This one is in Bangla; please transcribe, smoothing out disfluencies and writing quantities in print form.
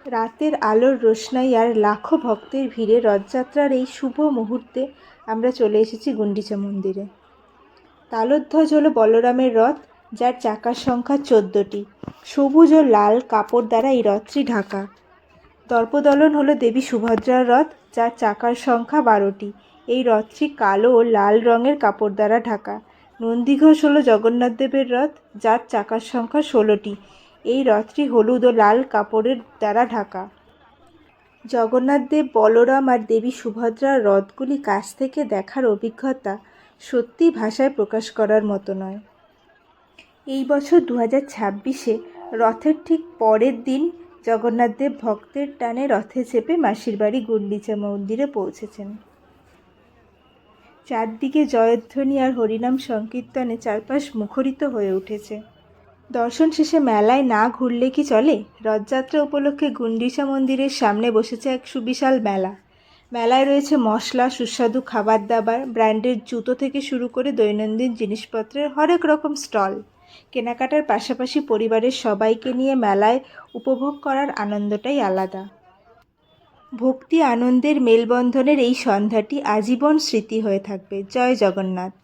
রাতের আলোর রোশনাই আর লাখো ভক্তের ভিড়ে রথযাত্রার এই শুভ মুহূর্তে আমরা চলে এসেছি গুন্ডিচা মন্দিরে। তালোধ্বজ হলো বলরামের রথ, যার চাকার সংখ্যা 14টি। সবুজ ও লাল কাপড় দ্বারা এই রথটি ঢাকা। দর্পদলন হলো দেবী সুভদ্রার রথ, যার চাকার সংখ্যা 12টি। এই রথটি কালো ও লাল রঙের কাপড় দ্বারা ঢাকা। নন্দীঘোষ হলো জগন্নাথ দেবের রথ, যার চাকার সংখ্যা 16টি। এই রথটি হলুদ ও লাল কাপড়ের দ্বারা ঢাকা। জগন্নাথ দেব, বলরাম আর দেবী সুভদ্রার রথগুলি কাছ থেকে দেখার অভিজ্ঞতা সত্যি ভাষায় প্রকাশ করার মতো নয়। এই বছর 2026-এ রথের ঠিক পরের দিন জগন্নাথ দেব ভক্তের টানে রথে চেপে মাসির বাড়ি গুন্ডিচা মন্দিরে পৌঁছেছেন। চারদিকে জয়ধ্বনি আর হরিনাম সংকীর্তনে চারপাশ মুখরিত হয়ে উঠেছে। দর্শন শেষে মেলায় না ঘুরলে কি চলে? রথযাত্রা উপলক্ষে গুন্ডিচা মন্দিরের সামনে বসেছে এক সুবিশাল মেলা। মেলায় রয়েছে মশলা, সুস্বাদু খাবার দাবার, ব্র্যান্ডের জুতো থেকে শুরু করে দৈনন্দিন জিনিসপত্রের হরেক রকম স্টল। কেনাকাটার পাশাপাশি পরিবারের সবাইকে নিয়ে মেলায় উপভোগ করার আনন্দটাই আলাদা। ভক্তি আনন্দের মেলবন্ধনের এই সন্ধ্যাটি আজীবন স্মৃতি হয়ে থাকবে। জয় জগন্নাথ।